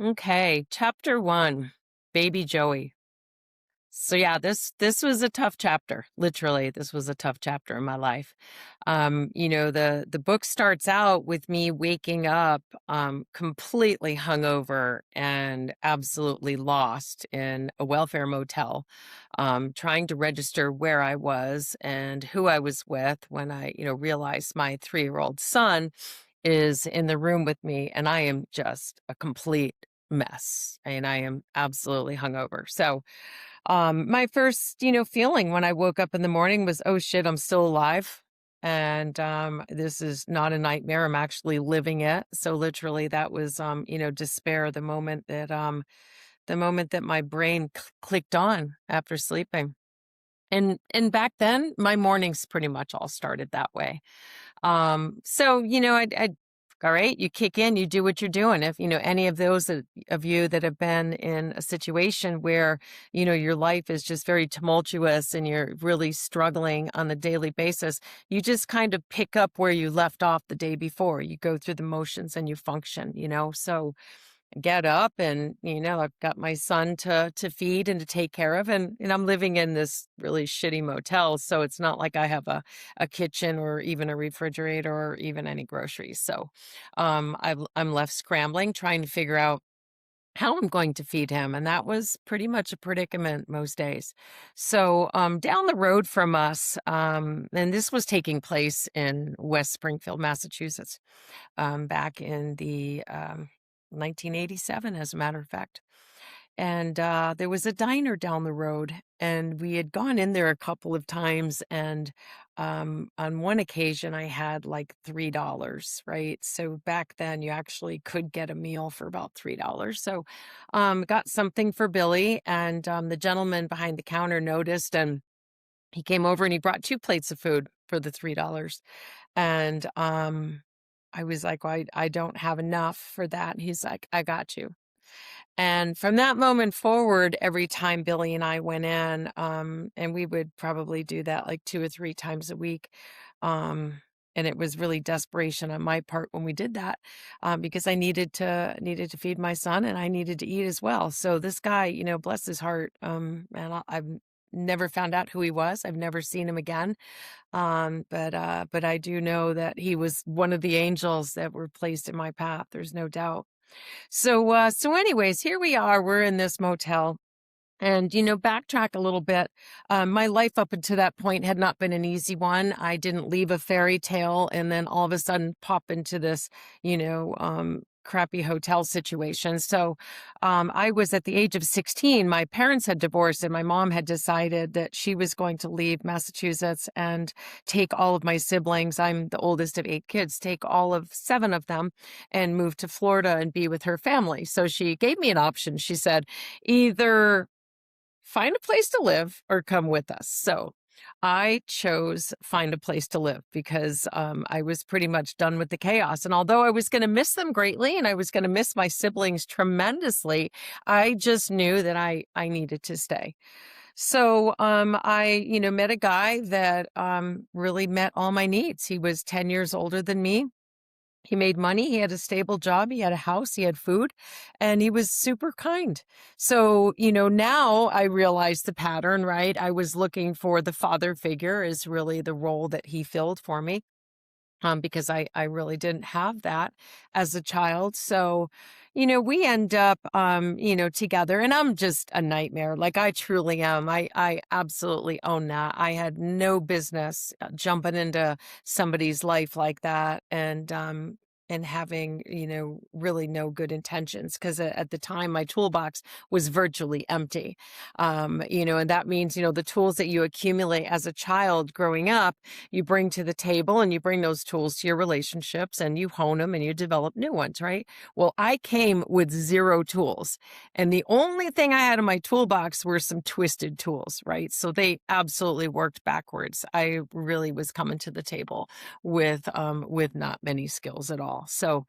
Okay, chapter 1, Baby Joey. So yeah, this was a tough chapter. Literally, this was a tough chapter in my life. The book starts out with me waking up completely hungover and absolutely lost in a welfare motel, trying to register where I was and who I was with when I realized my 3-year-old son is in the room with me and I am just a complete mess and I am absolutely hungover. So, my first feeling when I woke up in the morning was, oh shit, I'm still alive. And this is not a nightmare. I'm actually living it. So literally that was despair the moment that my brain clicked on after sleeping. And back then my mornings pretty much all started that way. I all right, you kick in, you do what you're doing. If any of those of you that have been in a situation where your life is just very tumultuous and you're really struggling on a daily basis, you just kind of pick up where you left off the day before. You go through the motions and you function. So get up and I've got my son to feed and to take care of and I'm living in this really shitty motel, so it's not like I have a kitchen or even a refrigerator or even any groceries. So I'm left scrambling trying to figure out how I'm going to feed him, and that was pretty much a predicament most days. So down the road from us, and this was taking place in West Springfield, Massachusetts, back in the 1987, as a matter of fact. And there was a diner down the road, and we had gone in there a couple of times. And on one occasion, I had like $3, right? So back then, you actually could get a meal for about $3. So got something for Billy, and the gentleman behind the counter noticed, and he came over and he brought 2 plates of food for the $3. And I was like, well, I don't have enough for that. And he's like, I got you. And from that moment forward, every time Billy and I went in, and we would probably do that like 2 or 3 times a week. And it was really desperation on my part when we did that, because I needed to feed my son and I needed to eat as well. So this guy bless his heart, and I've never found out who he was. I've never seen him again. But I do know that he was one of the angels that were placed in my path. There's no doubt. So anyways, here we are. We're in this motel. And backtrack a little bit. My life up until that point had not been an easy one. I didn't leave a fairy tale and then all of a sudden pop into this crappy hotel situation. So I was at the age of 16. My parents had divorced and my mom had decided that she was going to leave Massachusetts and take all of my siblings. I'm the oldest of 8 kids, take all of 7 of them and move to Florida and be with her family. So she gave me an option. She said, either find a place to live or come with us. So I chose find a place to live because I was pretty much done with the chaos. And although I was going to miss them greatly and I was going to miss my siblings tremendously, I just knew that I needed to stay. So I met a guy that really met all my needs. He was 10 years older than me. He made money. He had a stable job. He had a house. He had food, and he was super kind. So now I realize the pattern, right? I was looking for the father figure is really the role that he filled for me. Because I really didn't have that as a child. So we end up together, and I'm just a nightmare. Like I truly am. I absolutely own that. I had no business jumping into somebody's life like that. And having really no good intentions, because at the time my toolbox was virtually empty. And that means the tools that you accumulate as a child growing up, you bring to the table and you bring those tools to your relationships and you hone them and you develop new ones, right? Well, I came with 0 tools, and the only thing I had in my toolbox were some twisted tools, right? So they absolutely worked backwards. I really was coming to the table with not many skills at all. So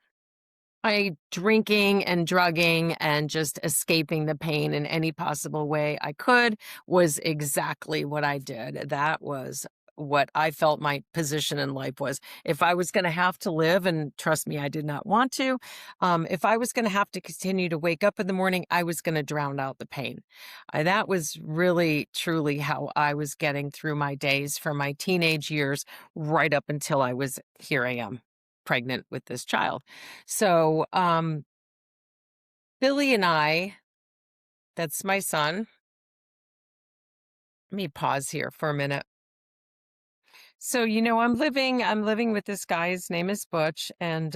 I drinking and drugging and just escaping the pain in any possible way I could was exactly what I did. That was what I felt my position in life was. If I was going to have to live, and trust me, I did not want to, if I was going to have to continue to wake up in the morning, I was going to drown out the pain. That was really, truly how I was getting through my days from my teenage years right up until here I am, pregnant with this child. So, Billy and I, that's my son. Let me pause here for a minute. So, I'm living with this guy. His name is Butch. And,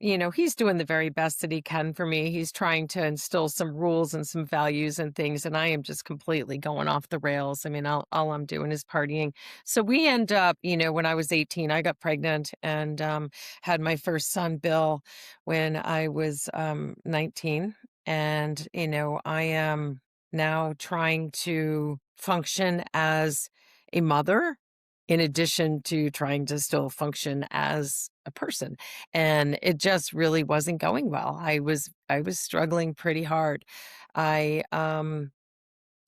he's doing the very best that he can for me. He's trying to instill some rules and some values and things. And I am just completely going off the rails. I mean, all I'm doing is partying. So we end up, when I was 18, I got pregnant and had my first son, Bill, when I was 19. And, I am now trying to function as a mother in addition to trying to still function as a person. And it just really wasn't going well. I was struggling pretty hard. I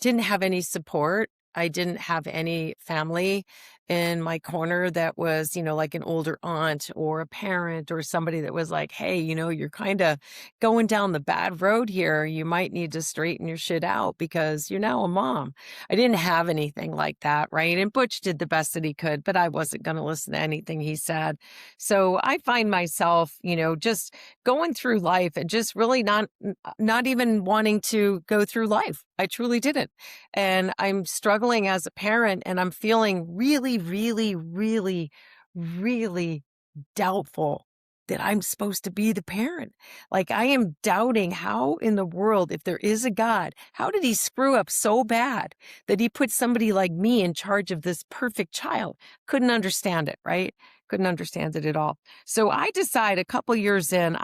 didn't have any support. I didn't have any family in my corner that was, like an older aunt or a parent or somebody that was like, hey, you're kind of going down the bad road here. You might need to straighten your shit out because you're now a mom. I didn't have anything like that, right? And Butch did the best that he could, but I wasn't going to listen to anything he said. So I find myself, just going through life and just really not even wanting to go through life. I truly didn't. And I'm struggling as a parent and I'm feeling really, really, really, really doubtful that I'm supposed to be the parent. Like I am doubting how in the world, if there is a God, how did he screw up so bad that he put somebody like me in charge of this perfect child? Couldn't understand it, right? Couldn't understand it at all. So I decide a couple years in,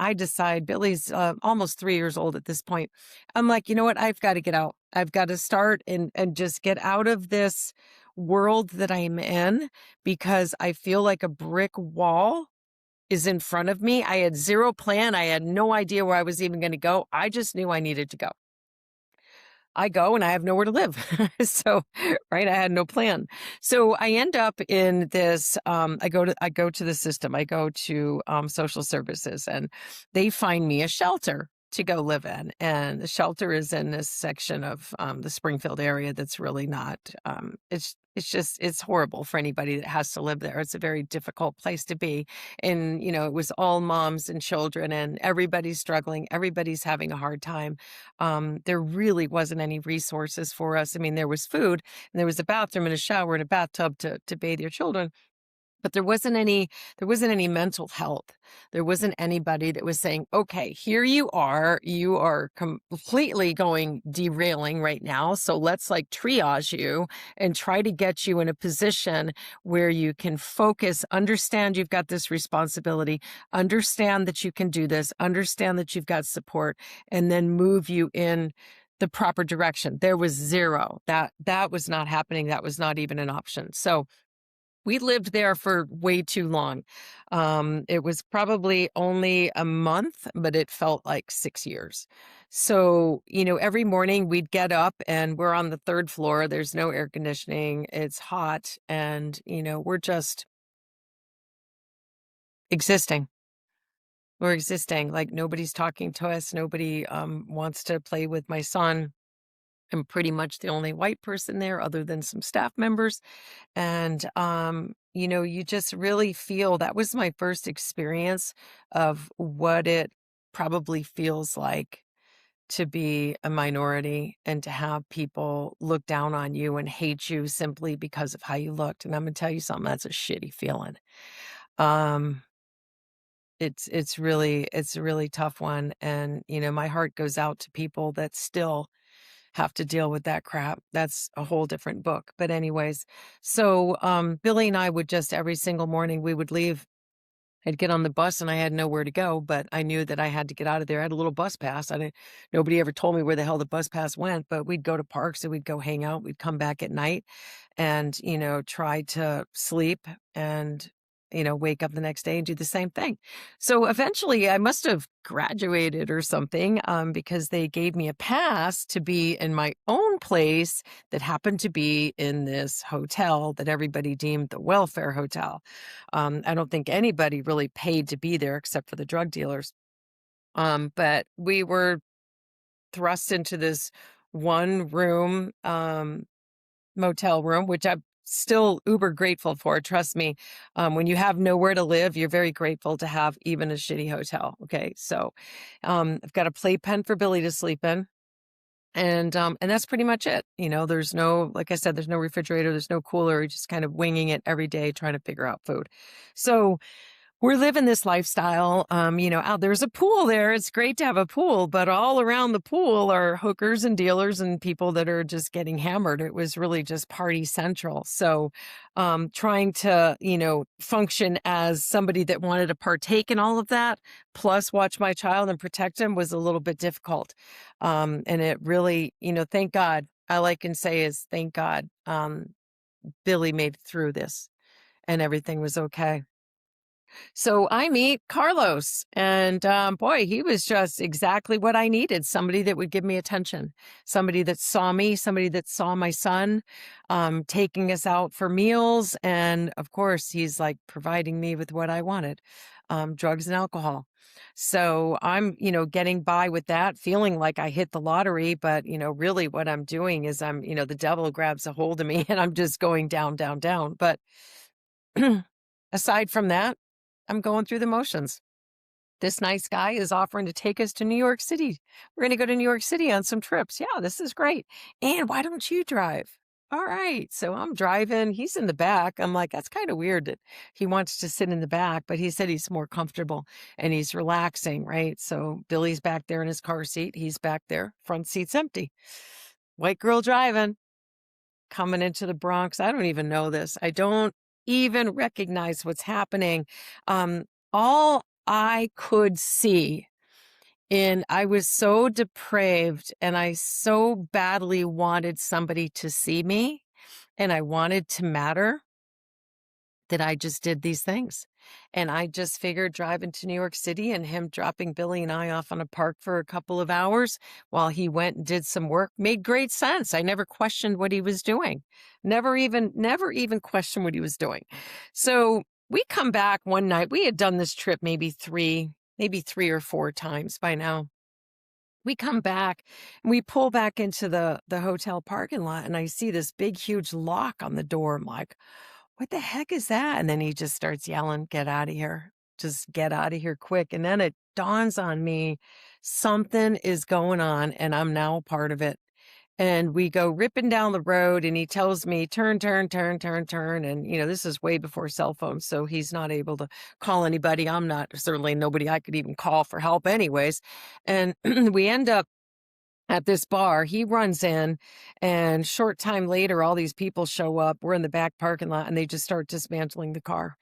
Billy's almost 3 years old at this point. I'm like, you know what? I've got to get out. I've got to start and just get out of this world that I'm in because I feel like a brick wall is in front of me. I had zero plan. I had no idea where I was even going to go. I just knew I needed to go. I go and I have nowhere to live. So, right. I had no plan. So I end up in this, I go to the system. I go to social services and they find me a shelter to go live in. And the shelter is in this section of the Springfield area that's really not, it's horrible for anybody that has to live there. It's a very difficult place to be. And, it was all moms and children and everybody's struggling. Everybody's having a hard time. There really wasn't any resources for us. I mean, there was food and there was a bathroom and a shower and a bathtub to bathe your children. But there wasn't any mental health. There wasn't anybody that was saying, okay, here you are completely derailing right now. So let's like triage you and try to get you in a position where you can focus, understand you've got this responsibility, understand that you can do this, understand that you've got support, and then move you in the proper direction. There was zero. That was not happening. That was not even an option. So we lived there for way too long. It was probably only a month, but it felt like 6 years. So, every morning we'd get up and we're on the third floor. There's no air conditioning. It's hot. And, we're just existing. We're existing. Like nobody's talking to us. Nobody wants to play with my son. I'm pretty much the only white person there other than some staff members. And, you just really feel that was my first experience of what it probably feels like to be a minority and to have people look down on you and hate you simply because of how you looked. And I'm going to tell you something, that's a shitty feeling. Um, it's a really tough one. And, my heart goes out to people that still have to deal with that crap. That's a whole different book. But anyways, so Billy and I would just every single morning we would leave. I'd get on the bus and I had nowhere to go, but I knew that I had to get out of there. I had a little bus pass. Nobody ever told me where the hell the bus pass went, but we'd go to parks and we'd go hang out. We'd come back at night and, try to sleep and wake up the next day and do the same thing. So eventually I must have graduated or something, because they gave me a pass to be in my own place that happened to be in this hotel that everybody deemed the welfare hotel. I don't think anybody really paid to be there except for the drug dealers. But we were thrust into this one room motel room, which I'm still uber grateful for. Trust me, when you have nowhere to live, you're very grateful to have even a shitty hotel. Okay, so I've got a playpen for Billy to sleep in. And that's pretty much it. There's no, like I said, there's no refrigerator, there's no cooler. You're just kind of winging it every day, trying to figure out food. So we're living this lifestyle. Out there's a pool there. It's great to have a pool, but all around the pool are hookers and dealers and people that are just getting hammered. It was really just party central. So, trying to, function as somebody that wanted to partake in all of that, plus watch my child and protect him was a little bit difficult. And it really, thank God, all I can say is thank God, Billy made it through this and everything was okay. So I meet Carlos, and boy, he was just exactly what I needed. Somebody that would give me attention, somebody that saw me, somebody that saw my son, taking us out for meals. And of course, he's like providing me with what I wanted, drugs and alcohol. So I'm, getting by with that, feeling like I hit the lottery. But, really what I'm doing is the devil grabs a hold of me and I'm just going down, down, down. But aside from that, I'm going through the motions. This nice guy is offering to take us to New York City. We're going to go to New York City on some trips. Yeah, this is great. And why don't you drive? All right. So I'm driving. He's in the back. I'm like, that's kind of weird that he wants to sit in the back, but he said he's more comfortable and he's relaxing, right? So Billy's back there in his car seat. He's back there. Front seat's empty. White girl driving, coming into the Bronx. I don't even know this. I don't even recognize what's happening. All I could see, and I was so depraved and I so badly wanted somebody to see me and I wanted to matter that I just did these things. And I just figured driving to New York City and him dropping Billy and I off on a park for a couple of hours while he went and did some work made great sense. I never questioned what he was doing. Never even questioned what he was doing. So we come back one night. We had done this trip maybe three or four times by now. We come back and we pull back into the hotel parking lot and I see this big, huge lock on the door. I'm like, what the heck is that? And then he just starts yelling, get out of here. Just get out of here quick. And then it dawns on me, something is going on and I'm now a part of it. And we go ripping down the road and he tells me, turn, turn, turn, turn, turn. And, this is way before cell phones. So he's not able to call anybody. I'm not, certainly nobody I could even call for help anyways. And we end up at this bar. He runs in and short time later, all these people show up. We're in the back parking lot and they just start dismantling the car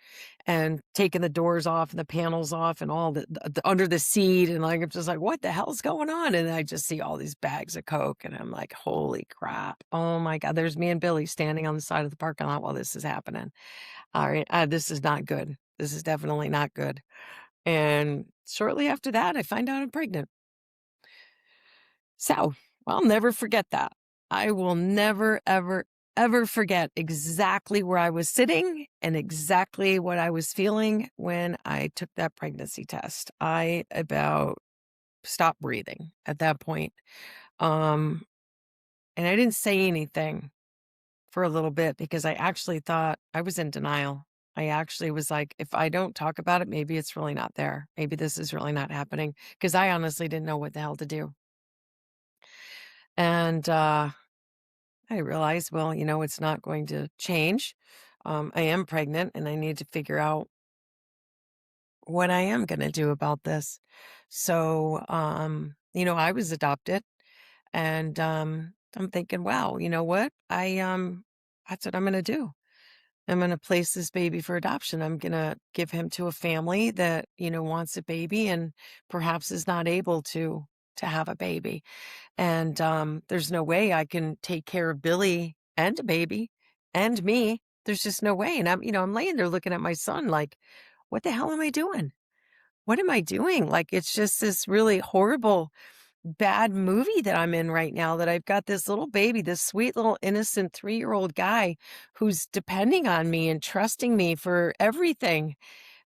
and taking the doors off and the panels off and all the under the seat. And like, I'm just like, what the hell's going on? And I just see all these bags of Coke and I'm like, holy crap. Oh my God. There's me and Billy standing on the side of the parking lot while this is happening. All right. This is not good. This is definitely not good. And shortly after that, I find out I'm pregnant. So I'll never forget that. I will never, ever, ever forget exactly where I was sitting and exactly what I was feeling when I took that pregnancy test. I about stopped breathing at that point. And I didn't say anything for a little bit because I actually thought I was in denial. I actually was like, if I don't talk about it, maybe it's really not there. Maybe this is really not happening because I honestly didn't know what the hell to do. And I realized, well, it's not going to change. I am pregnant and I need to figure out what I am going to do about this. So, I was adopted and I'm thinking, wow, you know what? That's what I'm going to do. I'm going to place this baby for adoption. I'm going to give him to a family that, wants a baby and perhaps is not able to have a baby. And there's no way I can take care of Billy and a baby and me There's just no way. And I'm laying there looking at my son like, what the hell am I doing? What am I doing? Like, it's just this really horrible, bad movie that I'm in right now, that I've got this little baby, this sweet little innocent 3-year-old guy who's depending on me and trusting me for everything,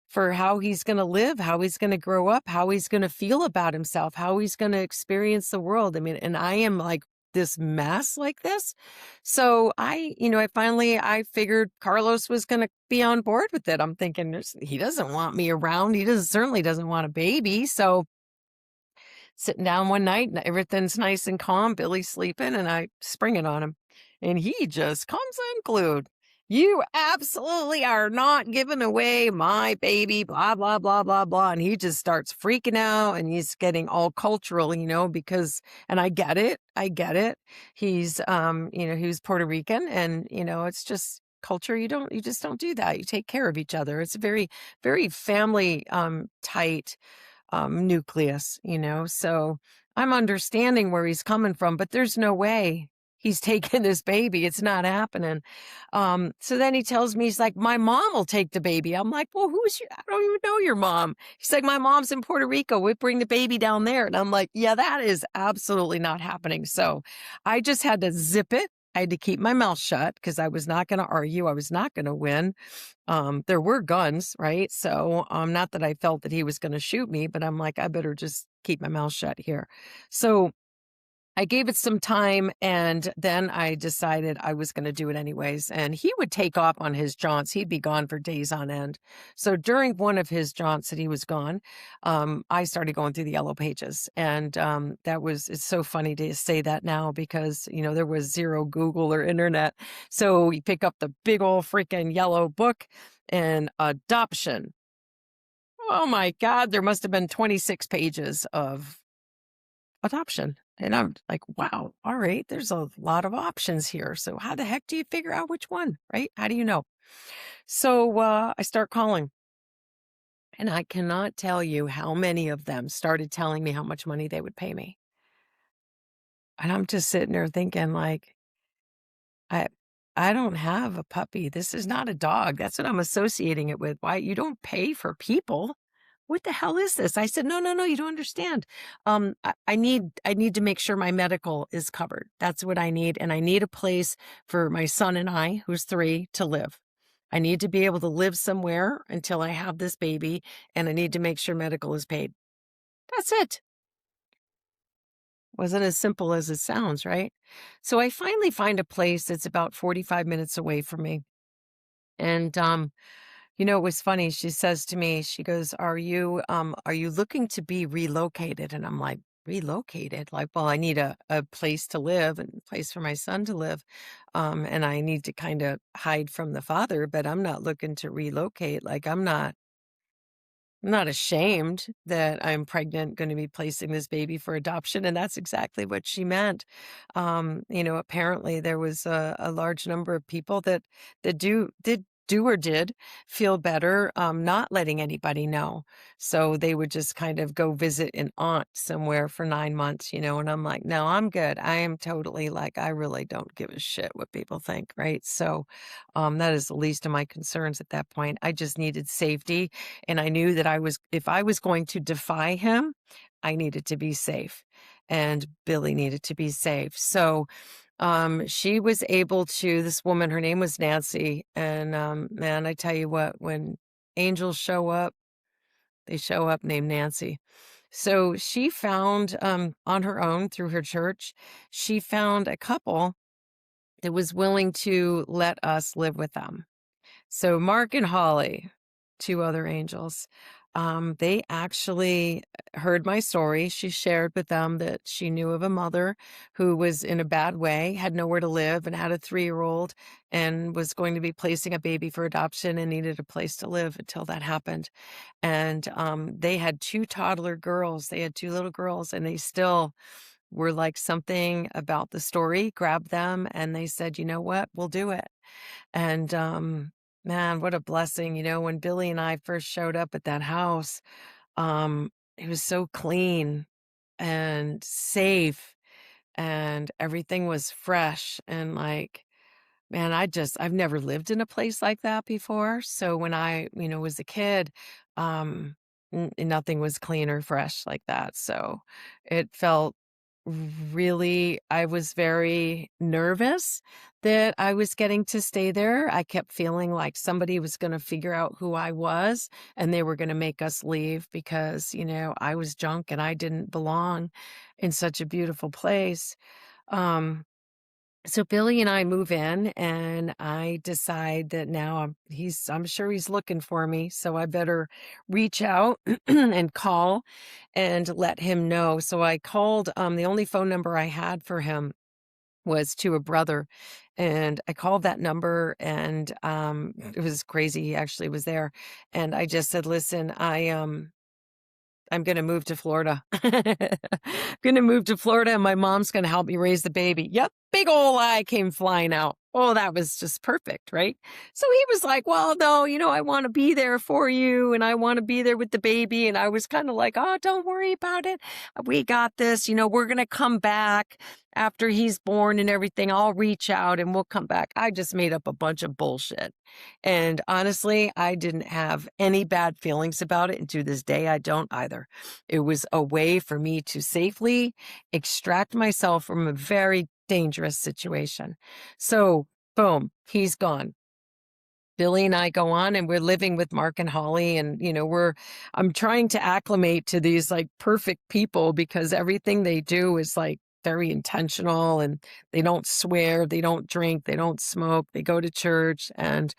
for how he's going to live, how he's going to grow up, how he's going to feel about himself, how he's going to experience the world. I mean, and I am like this mess like this. So I figured Carlos was going to be on board with it. I'm thinking he doesn't want me around. He certainly doesn't want a baby. So sitting down one night and everything's nice and calm. Billy's sleeping and I spring it on him. And he just comes unglued. You absolutely are not giving away my baby, blah, blah, blah, blah, blah. And he just starts freaking out and he's getting all cultural, because, and I get it. I get it. He's, he was Puerto Rican and, it's just culture. You just don't do that. You take care of each other. It's a very, very family, tight, nucleus, so I'm understanding where he's coming from, but there's no way he's taking this baby. It's not happening. So then he tells me, he's like, my mom will take the baby. I'm like, well, I don't even know your mom. He's like, my mom's in Puerto Rico. We bring the baby down there. And I'm like, yeah, that is absolutely not happening. So I just had to zip it. I had to keep my mouth shut because I was not going to argue. I was not going to win. There were guns, right? So, not that I felt that he was going to shoot me, but I'm like, I better just keep my mouth shut here. So I gave it some time and then I decided I was going to do it anyways. And he would take off on his jaunts. He'd be gone for days on end. So during one of his jaunts that he was gone, I started going through the yellow pages. And it's so funny to say that now because, there was zero Google or internet. So we pick up the big old freaking yellow book and adoption. Oh my God, there must have been 26 pages of adoption. And I'm like, wow, all right, there's a lot of options here. So how the heck do you figure out which one, right? How do you know? So I start calling. And I cannot tell you how many of them started telling me how much money they would pay me. And I'm just sitting there thinking like, I I don't have a puppy. This is not a dog. That's what I'm associating it with. Why? You don't pay for people. What the hell is this? I said, no, no, no, you don't understand. I need to make sure my medical is covered. That's what I need. And I need a place for my son and I, who's 3, to live. I need to be able to live somewhere until I have this baby, and I need to make sure medical is paid. That's it. Wasn't as simple as it sounds, right? So I finally find a place that's about 45 minutes away from me. And it was funny. She says to me, she goes, are you looking to be relocated? And I'm like, relocated? Like, well, I need a place to live and a place for my son to live. And I need to kind of hide from the father, but I'm not looking to relocate. Like, I'm not ashamed that I'm pregnant, going to be placing this baby for adoption. And that's exactly what she meant. Apparently there was a large number of people that did feel better, not letting anybody know. So they would just kind of go visit an aunt somewhere for 9 months, and I'm like, no, I'm good. I am totally like, I really don't give a shit what people think. Right. So, that is the least of my concerns at that point. I just needed safety. And I knew that if I was going to defy him, I needed to be safe and Billy needed to be safe. So, she was able to, this woman, her name was Nancy. And, man, I tell you what, when angels show up, they show up named Nancy. So she found, on her own through her church, she found a couple that was willing to let us live with them. So Mark and Holly, 2 other angels, they actually heard my story. She shared with them that she knew of a mother who was in a bad way, had nowhere to live, and had a 3-year-old and was going to be placing a baby for adoption and needed a place to live until that happened. And they had 2 toddler girls. They had 2 little girls, and they still were like, something about the story grabbed them, and they said, you know what, we'll do it. And man, what a blessing. When Billy and I first showed up at that house, it was so clean and safe and everything was fresh and like Man, I've never lived in a place like that before. So when I, was a kid, um, nothing was clean or fresh like that. So it felt really, I was very nervous that I was getting to stay there. I kept feeling like somebody was going to figure out who I was and they were going to make us leave because, I was junk and I didn't belong in such a beautiful place. Um, so Billy and I move in and I decide that now I'm sure he's looking for me, so I better reach out and call and let him know. So I called the only phone number I had for him was to a brother, and I called that number and it was crazy. He actually was there, and I just said, "Listen, I'm gonna move to Florida. Gonna move to Florida and my mom's gonna help me raise the baby." Yep, big ol' eye came flying out. Oh, that was just perfect, right? So he was like, "Well, no, I wanna be there for you and I wanna be there with the baby." And I was kinda like, "Oh, don't worry about it. We got this. We're gonna come back after he's born and everything. I'll reach out and we'll come back." I just made up a bunch of bullshit. And honestly, I didn't have any bad feelings about it. And to this day, I don't either. It was a way for me to safely extract myself from a very dangerous situation. So, boom, he's gone. Billy and I go on and we're living with Mark and Holly and I'm trying to acclimate to these like perfect people because everything they do is like very intentional and they don't swear, they don't drink, they don't smoke, they go to church and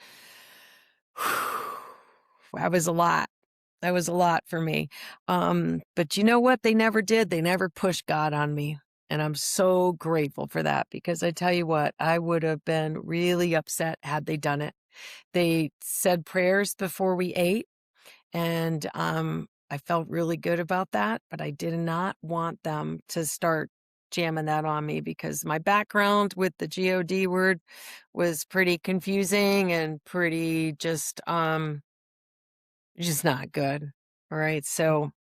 that was a lot. That was a lot for me. But you know what? They never did. They never pushed God on me. And I'm so grateful for that because I tell you what, I would have been really upset had they done it. They said prayers before we ate, and I felt really good about that, but I did not want them to start jamming that on me because my background with the God word was pretty confusing and pretty just not good. All right. So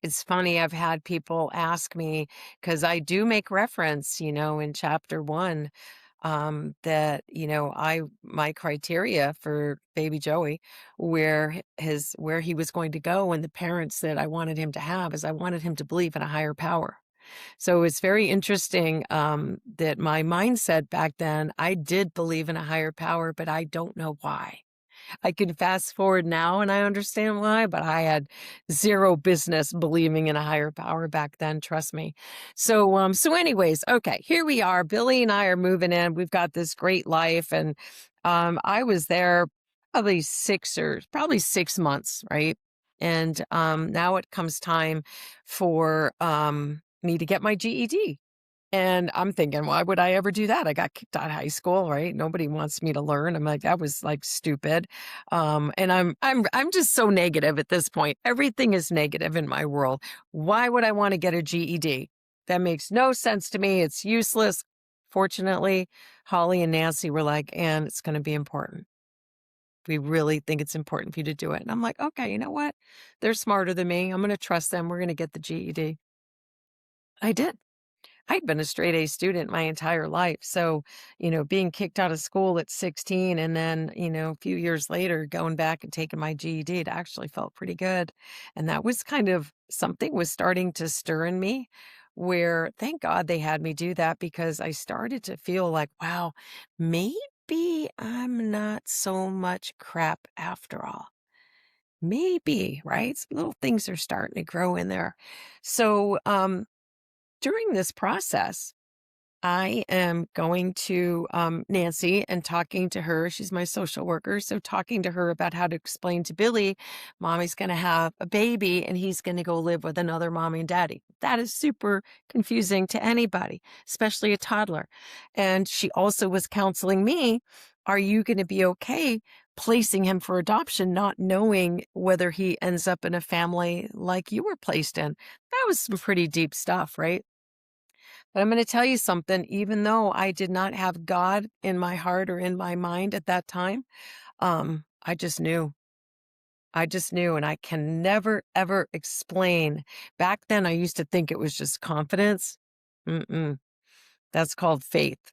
it's funny. I've had people ask me because I do make reference, in chapter 1, that, my criteria for baby Joey, where he was going to go and the parents that I wanted him to have is I wanted him to believe in a higher power. So it's very interesting, that my mindset back then, I did believe in a higher power, but I don't know why. I can fast forward now and I understand why, but I had zero business believing in a higher power back then, trust me. So anyways, okay, here we are. Billy and I are moving in. We've got this great life. And I was there probably 6 months, right? And now it comes time for me to get my GED. And I'm thinking, why would I ever do that? I got kicked out of high school, right? Nobody wants me to learn. I'm like, that was like stupid. And I'm just so negative at this point. Everything is negative in my world. Why would I want to get a GED? That makes no sense to me. It's useless. Fortunately, Holly and Nancy were like, and it's going to be important. We really think it's important for you to do it. And I'm like, okay, you know what? They're smarter than me. I'm going to trust them. We're going to get the GED. I did. I'd been a straight A student my entire life. So, being kicked out of school at 16 and then, a few years later going back and taking my GED, it actually felt pretty good. And that was kind of something was starting to stir in me where thank God they had me do that because I started to feel like, wow, maybe I'm not so much crap after all. Maybe, right? Some little things are starting to grow in there. So, during this process, I am going to Nancy and talking to her. She's my social worker. So, talking to her about how to explain to Billy, mommy's going to have a baby and he's going to go live with another mommy and daddy. That is super confusing to anybody, especially a toddler. And she also was counseling me. Are you going to be okay placing him for adoption, not knowing whether he ends up in a family like you were placed in? That was some pretty deep stuff, right? But I'm going to tell you something, even though I did not have God in my heart or in my mind at that time, I just knew. I just knew, and I can never, ever explain. Back then, I used to think it was just confidence. Mm-mm. That's called faith.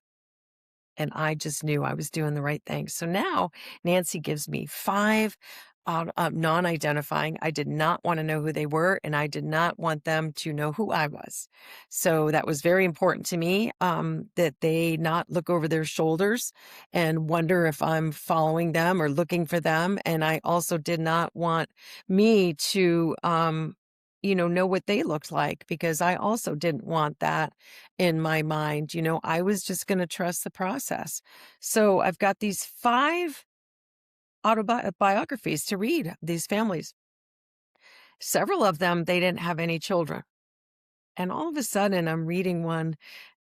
And I just knew I was doing the right thing. So now Nancy gives me 5 non-identifying. I did not want to know who they were, and I did not want them to know who I was. So that was very important to me, that they not look over their shoulders and wonder if I'm following them or looking for them. And I also did not want me to, know what they looked like, because I also didn't want that in my mind. I was just going to trust the process. So I've got these 5 autobiographies to read, these families. Several of them, they didn't have any children. And all of a sudden, I'm reading one,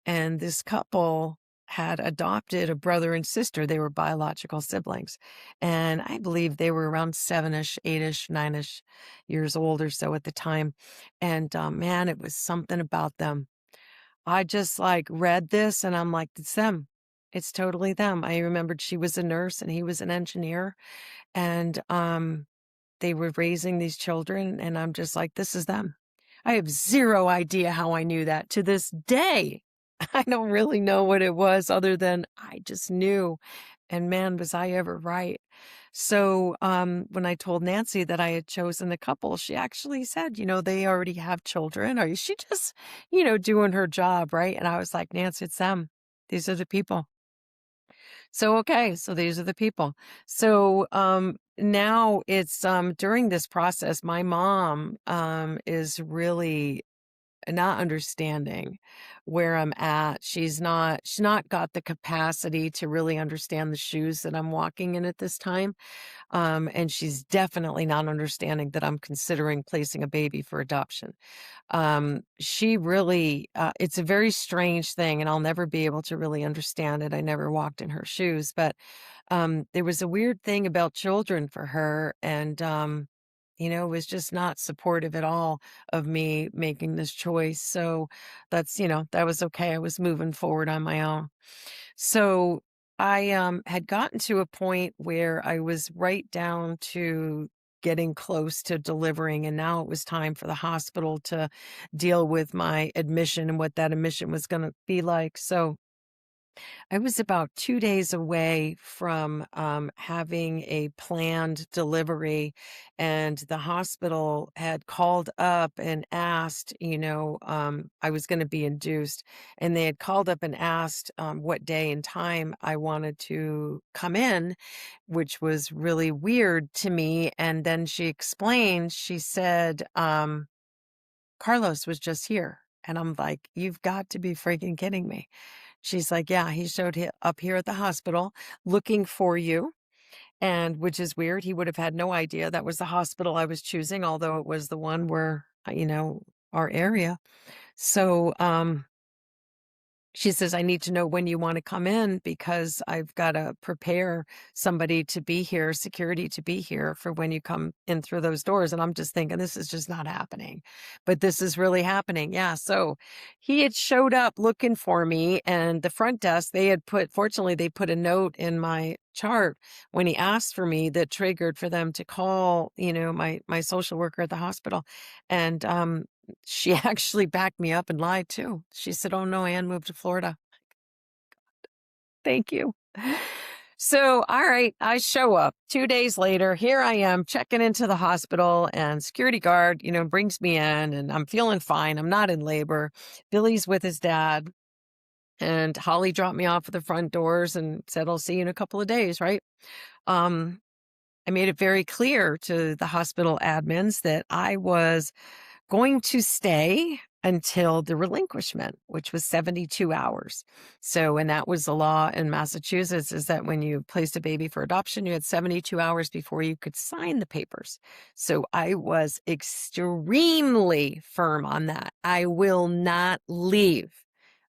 and this couple had adopted a brother and sister. They were biological siblings. And I believe they were around 7-ish, 8-ish, 9-ish years old or so at the time. And man, it was something about them. I just like read this and I'm like, it's them. It's totally them. I remembered she was a nurse and he was an engineer. And they were raising these children, and I'm just like, this is them. I have zero idea how I knew that to this day. I don't really know what it was other than I just knew. And man, was I ever right. So when I told Nancy that I had chosen the couple, she actually said, they already have children. Or is she just, doing her job, right? And I was like, Nancy, it's them. These are the people. So, okay, so these are the people. So, now it's, during this process, my mom, is really not understanding where I'm at. She's not got the capacity to really understand the shoes that I'm walking in at this time. And she's definitely not understanding that I'm considering placing a baby for adoption. She really, it's a very strange thing, and I'll never be able to really understand it. I never walked in her shoes, but there was a weird thing about children for her, and was just not supportive at all of me making this choice. So that was okay. I was moving forward on my own. So I had gotten to a point where I was right down to getting close to delivering, and now it was time for the hospital to deal with my admission and what that admission was going to be like. So I was about 2 days away from having a planned delivery, and the hospital had called up and asked, I was going to be induced, and they had called up and asked what day and time I wanted to come in, which was really weird to me. And then she explained, she said, Carlos was just here. And I'm like, you've got to be freaking kidding me. She's like, yeah, he showed up here at the hospital looking for you. And which is weird. He would have had no idea that was the hospital I was choosing, although it was the one where, our area. So, she says, I need to know when you want to come in, because I've got to prepare somebody to be here, security to be here for when you come in through those doors. And I'm just thinking, this is just not happening. But this is really happening. Yeah. So he had showed up looking for me, and the front desk, fortunately, they put a note in my chart when he asked for me that triggered for them to call, my social worker at the hospital. And she actually backed me up and lied too. She said, oh no, Ann moved to Florida. Thank you. So, all right, I show up 2 days later. Here I am checking into the hospital, and security guard, brings me in, and I'm feeling fine. I'm not in labor. Billy's with his dad, and Holly dropped me off at the front doors and said, I'll see you in a couple of days, right? I made it very clear to the hospital admins that I was going to stay until the relinquishment, which was 72 hours. So, and that was the law in Massachusetts, is that when you placed a baby for adoption, you had 72 hours before you could sign the papers. So I was extremely firm on that. I will not leave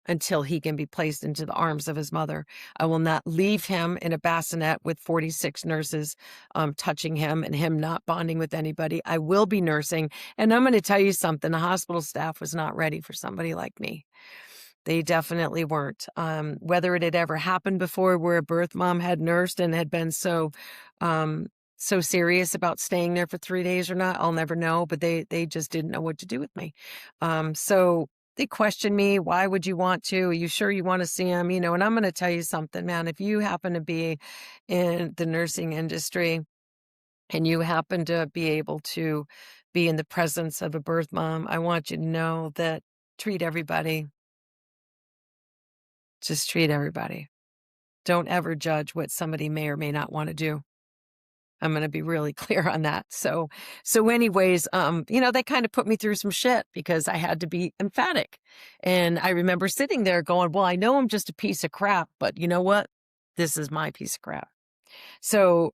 until he can be placed into the arms of his mother. I will not leave him in a bassinet with 46 nurses touching him and him not bonding with anybody. I will be nursing. And I'm going to tell you something. The hospital staff was not ready for somebody like me. They definitely weren't. Whether it had ever happened before where a birth mom had nursed and had been so serious about staying there for 3 days or not, I'll never know. But they just didn't know what to do with me. So they question me, "Why would you want to? Are you sure you wanna see him?" And I'm gonna tell you something, man, if you happen to be in the nursing industry and you happen to be able to be in the presence of a birth mom, I want you to know that treat everybody, just treat everybody. Don't ever judge what somebody may or may not wanna do. I'm gonna be really clear on that. So anyways, they kind of put me through some shit because I had to be emphatic. And I remember sitting there going, well, I know I'm just a piece of crap, but you know what? This is my piece of crap.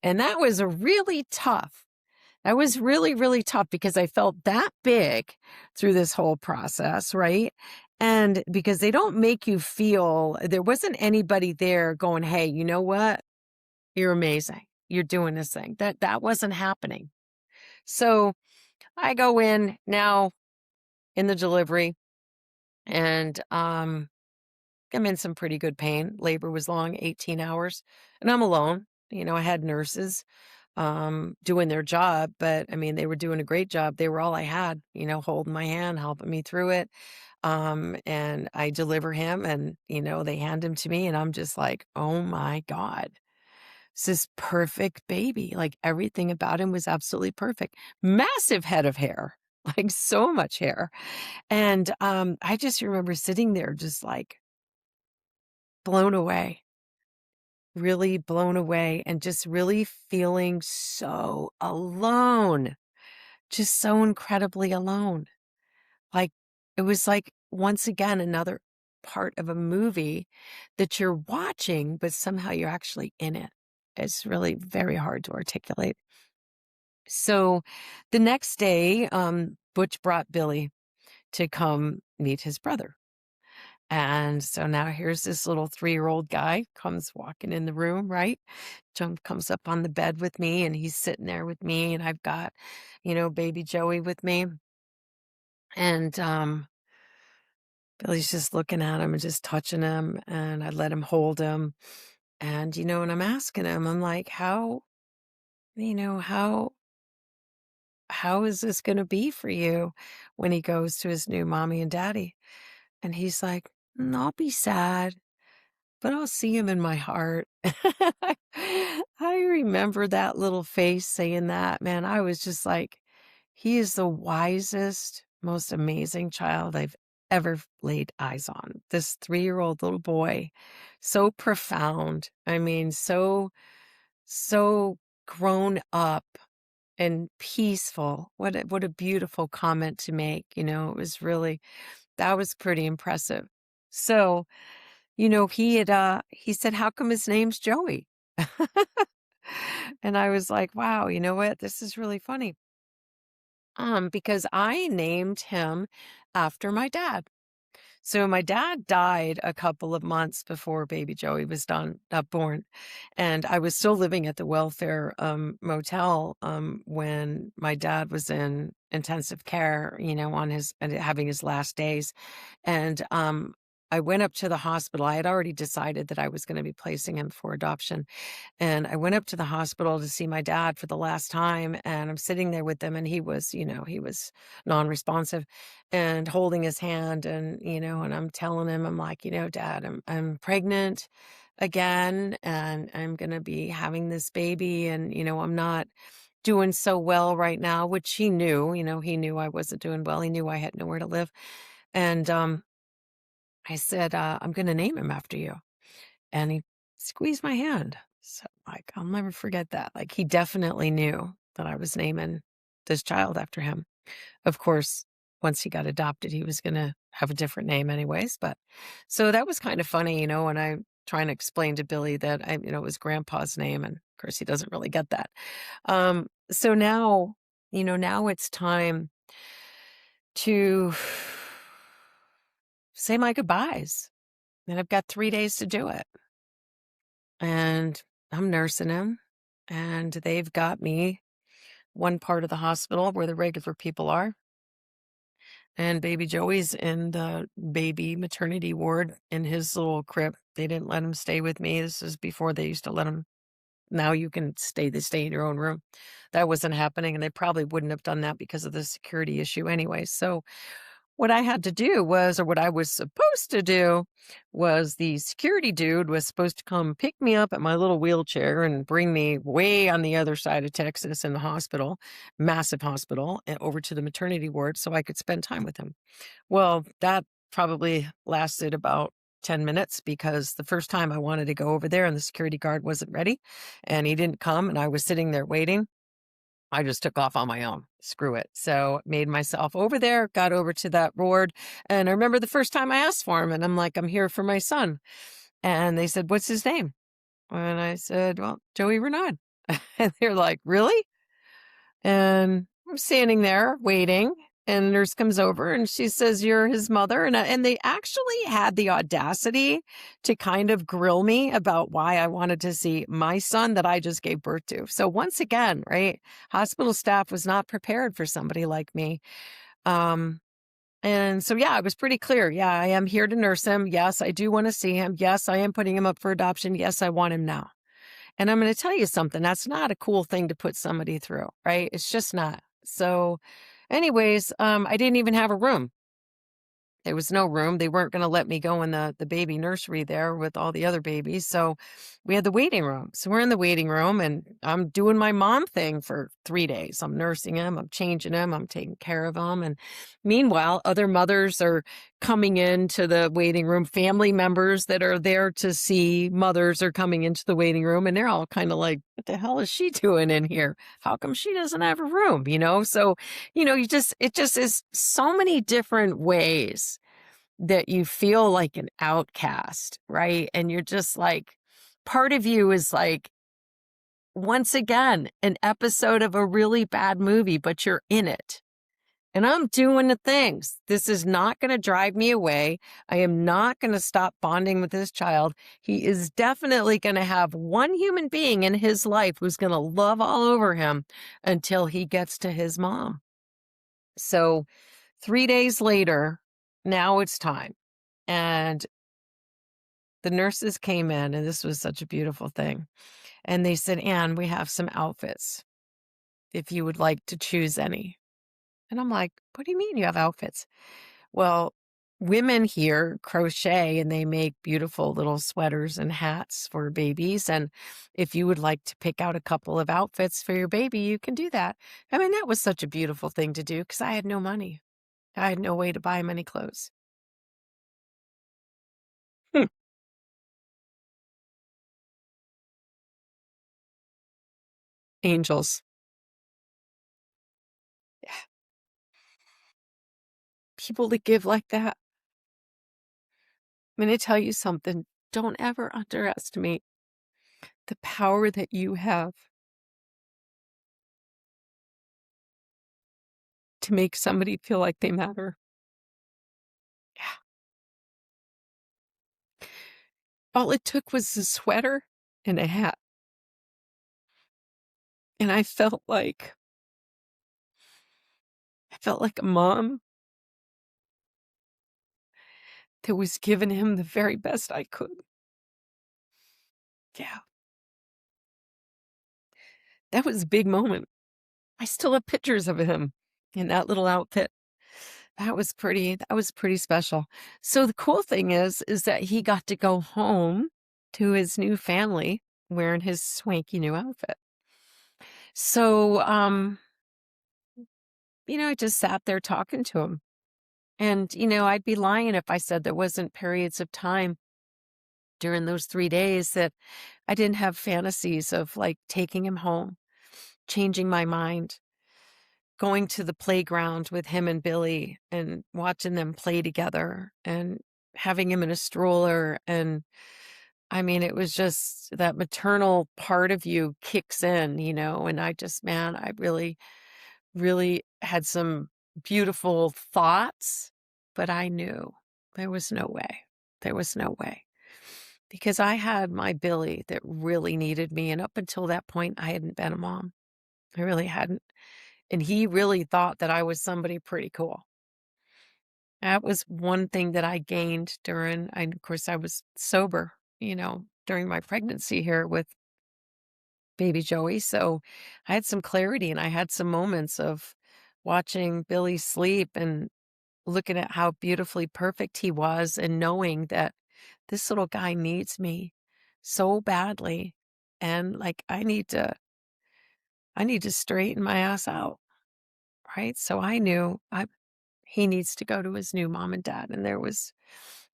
And that was that was really, really tough because I felt that big through this whole process, right? And because they don't make you feel, there wasn't anybody there going, hey, you know what? You're amazing. You're doing this thing. That wasn't happening. So I go in now in the delivery and I'm in some pretty good pain. Labor was long, 18 hours, and I'm alone. I had nurses doing their job, but I mean, they were doing a great job. They were all I had, holding my hand, helping me through it. And I deliver him and, they hand him to me and I'm just like, oh my God. It's this perfect baby. Like everything about him was absolutely perfect. Massive head of hair, like so much hair. And I just remember sitting there just like blown away, really blown away, and just really feeling so alone, just so incredibly alone. Like it was like once again another part of a movie that you're watching, but somehow you're actually in it. It's really very hard to articulate. So the next day, Butch brought Billy to come meet his brother. And so now here's this little 3-year-old guy comes walking in the room, right? Comes up on the bed with me and he's sitting there with me and I've got, baby Joey with me. And Billy's just looking at him and just touching him and I let him hold him. And I'm asking him, I'm like, you know, how is this going to be for you when he goes to his new mommy and daddy? And he's like, I'll be sad, but I'll see him in my heart. I remember that little face saying that, man. I was just like, he is the wisest, most amazing child I've ever laid eyes on. This 3-year-old little boy, so profound. I mean, so grown up and peaceful. What a beautiful comment to make. It was really, that was pretty impressive. So, he said, how come his name's Joey? And I was like, wow, you know what? This is really funny. Because I named him after my dad. So my dad died a couple of months before baby Joey was born. And I was still living at the welfare motel when my dad was in intensive care, having his last days. And I went up to the hospital. I had already decided that I was going to be placing him for adoption. And I went up to the hospital to see my dad for the last time. And I'm sitting there with him and he was non-responsive and holding his hand. And I'm telling him, I'm like, Dad, I'm pregnant again and I'm going to be having this baby. And, I'm not doing so well right now, which he knew, he knew I wasn't doing well. He knew I had nowhere to live. And, I said, I'm going to name him after you. And he squeezed my hand. So, like, I'll never forget that. Like, he definitely knew that I was naming this child after him. Of course, once he got adopted, he was going to have a different name anyways. But so that was kind of funny, when I trying to explain to Billy that it was grandpa's name. And of course, he doesn't really get that. So now, now it's time to say my goodbyes. And I've got 3 days to do it. And I'm nursing him. And they've got me one part of the hospital where the regular people are. And baby Joey's in the baby maternity ward in his little crib. They didn't let him stay with me. This is before they used to let him. Now you can stay in your own room. That wasn't happening. And they probably wouldn't have done that because of the security issue anyway. So what I had to do was, or what I was supposed to do, was the security dude was supposed to come pick me up at my little wheelchair and bring me way on the other side of Texas in the hospital, massive hospital, and over to the maternity ward so I could spend time with him. Well, that probably lasted about 10 minutes because the first time I wanted to go over there and the security guard wasn't ready and he didn't come and I was sitting there waiting. I just took off on my own. Screw it. So made myself over there, got over to that ward. And I remember the first time I asked for him and I'm like, I'm here for my son. And they said, what's his name? And I said, well, Joey Renaud. And they're like, really? And I'm standing there waiting. And the nurse comes over and she says, you're his mother. And they actually had the audacity to kind of grill me about why I wanted to see my son that I just gave birth to. So once again, right, hospital staff was not prepared for somebody like me. And so, yeah, it was pretty clear. Yeah, I am here to nurse him. Yes, I do want to see him. Yes, I am putting him up for adoption. Yes, I want him now. And I'm going to tell you something. That's not a cool thing to put somebody through, right? It's just not. So anyways, I didn't even have a room. There was no room. They weren't going to let me go in the baby nursery there with all the other babies. So we had the waiting room. So we're in the waiting room and I'm doing my mom thing for 3 days. I'm nursing him. I'm changing him. I'm taking care of him. And meanwhile, other mothers are coming into the waiting room. Family members that are there to see mothers are coming into the waiting room. And they're all kind of like, what the hell is she doing in here? How come she doesn't have a room? So, it just is so many different ways that you feel like an outcast, right? And you're just like, part of you is like, once again, an episode of a really bad movie, but you're in it. And I'm doing the things. This is not going to drive me away. I am not going to stop bonding with this child. He is definitely going to have one human being in his life who's going to love all over him until he gets to his mom. So 3 days later, now it's time. And the nurses came in, and this was such a beautiful thing. And they said, Anne, we have some outfits if you would like to choose any. And I'm like, what do you mean you have outfits? Well, women here crochet and they make beautiful little sweaters and hats for babies. And if you would like to pick out a couple of outfits for your baby, you can do that. I mean, that was such a beautiful thing to do because I had no money. I had no way to buy him any clothes. Hmm. Angels. Yeah. People that give like that. I'm going to tell you something. Don't ever underestimate the power that you have to make somebody feel like they matter. Yeah. All it took was a sweater and a hat. And I felt like a mom that was giving him the very best I could. Yeah. That was a big moment. I still have pictures of him in that little outfit. That was pretty special. So the cool thing is that he got to go home to his new family wearing his swanky new outfit. So, I just sat there talking to him. And, I'd be lying if I said there wasn't periods of time during those 3 days that I didn't have fantasies of like taking him home, changing my mind, going to the playground with him and Billy and watching them play together and having him in a stroller. And I mean, it was just that maternal part of you kicks in, and I really, really had some beautiful thoughts, but I knew there was no way. There was no way. Because I had my Billy that really needed me. And up until that point, I hadn't been a mom. I really hadn't. And he really thought that I was somebody pretty cool. That was one thing that I gained of course, I was sober, during my pregnancy here with baby Joey. So I had some clarity and I had some moments of watching Billy sleep and looking at how beautifully perfect he was and knowing that this little guy needs me so badly. And like, I need to straighten my ass out. Right. So I knew he needs to go to his new mom and dad. And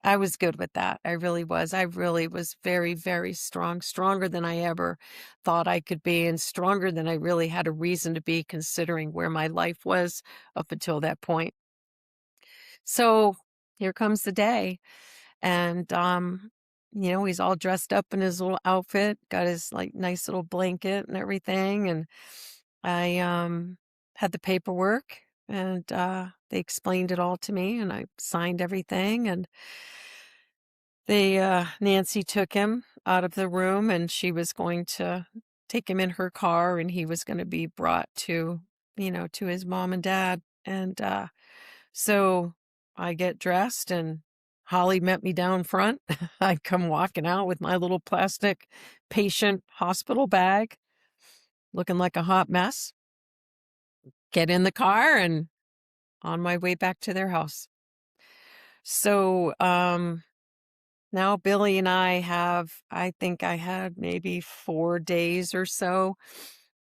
I was good with that. I really was. I really was very, very strong, stronger than I ever thought I could be, and stronger than I really had a reason to be, considering where my life was up until that point. So here comes the day. And, he's all dressed up in his little outfit, got his like nice little blanket and everything. And I, had the paperwork and, they explained it all to me and I signed everything. And Nancy took him out of the room and she was going to take him in her car and he was going to be brought to, to his mom and dad. And, so I get dressed and Holly met me down front. I come walking out with my little plastic patient hospital bag, looking like a hot mess. Get in the car and on my way back to their house. So now Billy and I think I had maybe 4 days or so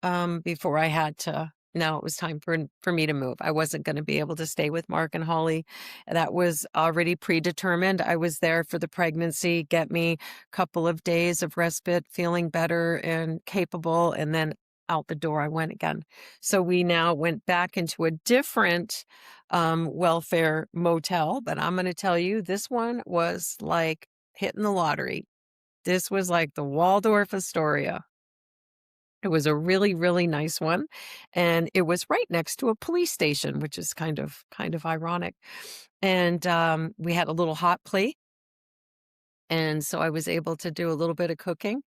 before I had to. No, it was time for me to move. I wasn't going to be able to stay with Mark and Holly. That was already predetermined. I was there for the pregnancy, get me a couple of days of respite, feeling better and capable, and then out the door I went again. So we now went back into a different welfare motel, but I'm going to tell you, this one was like hitting the lottery. This was like the Waldorf Astoria. It was a really, really nice one. And it was right next to a police station, which is kind of ironic. And we had a little hot plate. And so I was able to do a little bit of cooking.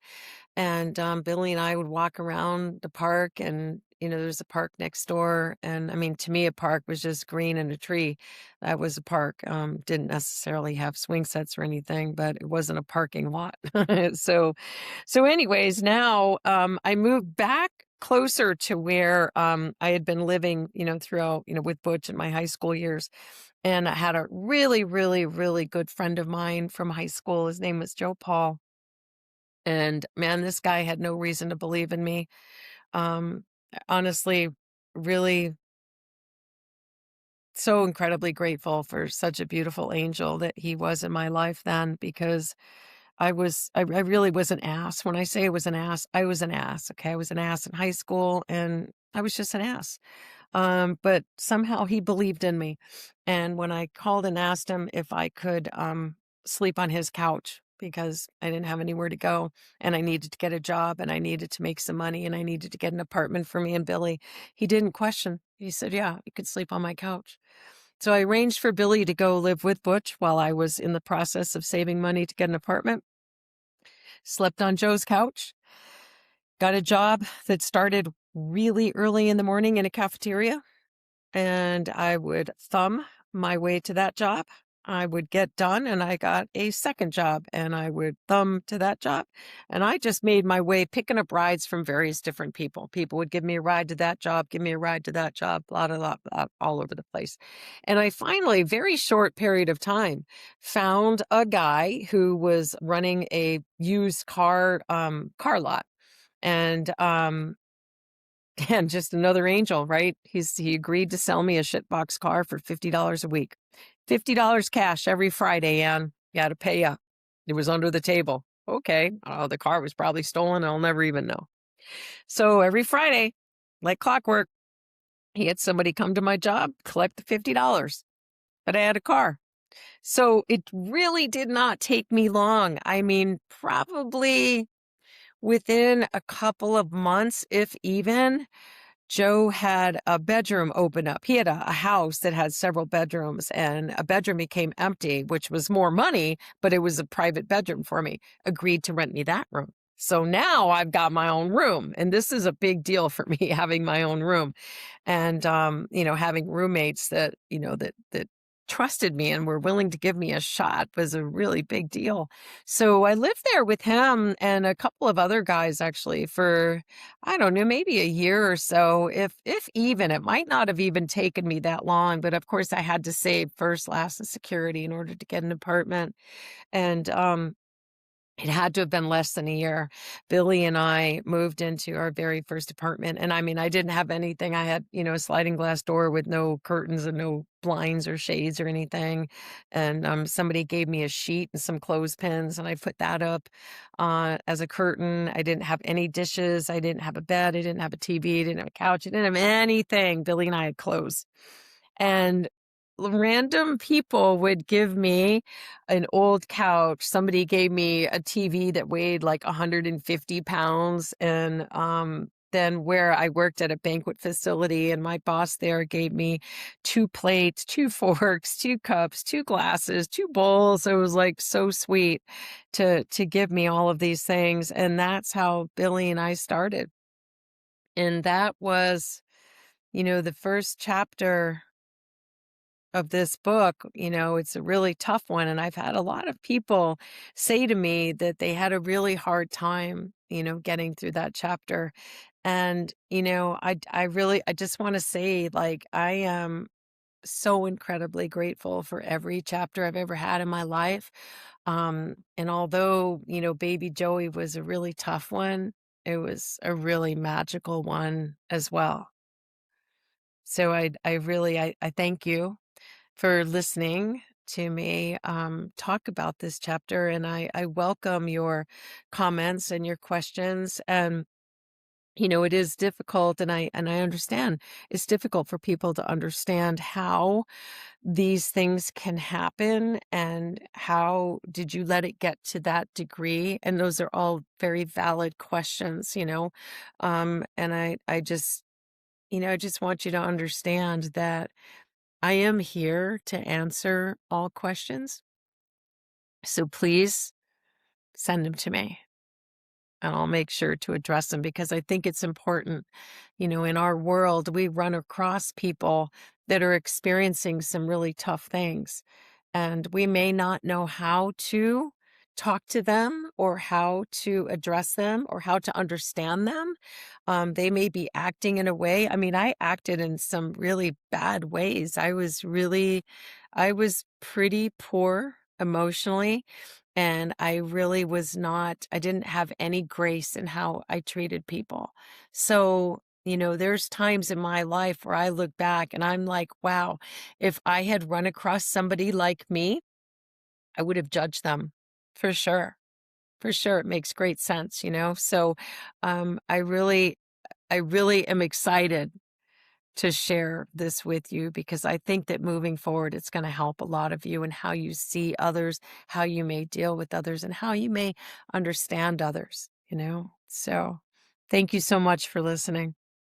And Billy and I would walk around the park and, there's a park next door. And I mean, to me, a park was just green and a tree. That was a park. Didn't necessarily have swing sets or anything, but it wasn't a parking lot. So anyways, now I moved back closer to where I had been living, throughout, with Butch in my high school years. And I had a really, really, really good friend of mine from high school. His name was Joe Paul. And man, this guy had no reason to believe in me. Honestly, really so incredibly grateful for such a beautiful angel that he was in my life then, because I really was an ass. When I say I was an ass, I was an ass. Okay. I was an ass in high school and I was just an ass. But somehow he believed in me. And when I called and asked him if I could sleep on his couch because I didn't have anywhere to go and I needed to get a job and I needed to make some money and I needed to get an apartment for me and Billy, he didn't question. He said, yeah, you could sleep on my couch. So I arranged for Billy to go live with Butch while I was in the process of saving money to get an apartment. Slept on Joe's couch, got a job that started really early in the morning in a cafeteria, and I would thumb my way to that job. I would get done and I got a second job and I would thumb to that job. And I just made my way picking up rides from various different people. People would give me a ride to that job, give me a ride to that job, blah, blah, blah, blah, all over the place. And I finally, very short period of time, found a guy who was running a used car lot. And just another angel, right? He agreed to sell me a shitbox car for $50 a week. $50 cash every Friday, Ann. You had to pay up. It was under the table. Okay. Oh, the car was probably stolen. I'll never even know. So every Friday, like clockwork, he had somebody come to my job, collect the $50. But I had a car. So it really did not take me long. I mean, probably within a couple of months, if even, Joe had a bedroom open up. He had a house that had several bedrooms and a bedroom became empty, which was more money, but it was a private bedroom for me. Agreed to rent me that room. So now I've got my own room. And this is a big deal for me, having my own room and, having roommates that, that trusted me and were willing to give me a shot was a really big deal. So I lived there with him and a couple of other guys actually for, I don't know, maybe a year or so. If even, it might not have even taken me that long, but of course I had to save first, last, and security in order to get an apartment. And it had to have been less than a year. Billy and I moved into our very first apartment. And I mean, I didn't have anything. I had, a sliding glass door with no curtains and no blinds or shades or anything. And somebody gave me a sheet and some clothespins, and I put that up as a curtain. I didn't have any dishes. I didn't have a bed. I didn't have a TV. I didn't have a couch. I didn't have anything. Billy and I had clothes. And random people would give me an old couch. Somebody gave me a TV that weighed like 150 pounds. And then where I worked at a banquet facility, and my boss there gave me 2 plates, 2 forks, 2 cups, 2 glasses, 2 bowls. It was like so sweet to give me all of these things. And that's how Billy and I started. And that was, the first chapter of this book. It's a really tough one. And I've had a lot of people say to me that they had a really hard time, getting through that chapter. And, I just want to say, like, I am so incredibly grateful for every chapter I've ever had in my life. And although, baby Joey was a really tough one, it was a really magical one as well. So I thank you for listening to me talk about this chapter. And I welcome your comments and your questions. And, it is difficult. And I understand it's difficult for people to understand how these things can happen and how did you let it get to that degree. And those are all very valid questions. And I just want you to understand that I am here to answer all questions. So please send them to me and I'll make sure to address them because I think it's important. In our world, we run across people that are experiencing some really tough things, and we may not know how to talk to them or how to address them or how to understand them. They may be acting in a way. I mean, I acted in some really bad ways. I was pretty poor emotionally. And I really I didn't have any grace in how I treated people. So, there's times in my life where I look back and I'm like, wow, if I had run across somebody like me, I would have judged them for sure. For sure. It makes great sense. So, I really am excited to share this with you because I think that moving forward, it's going to help a lot of you in how you see others, how you may deal with others, and how you may understand others. So thank you so much for listening.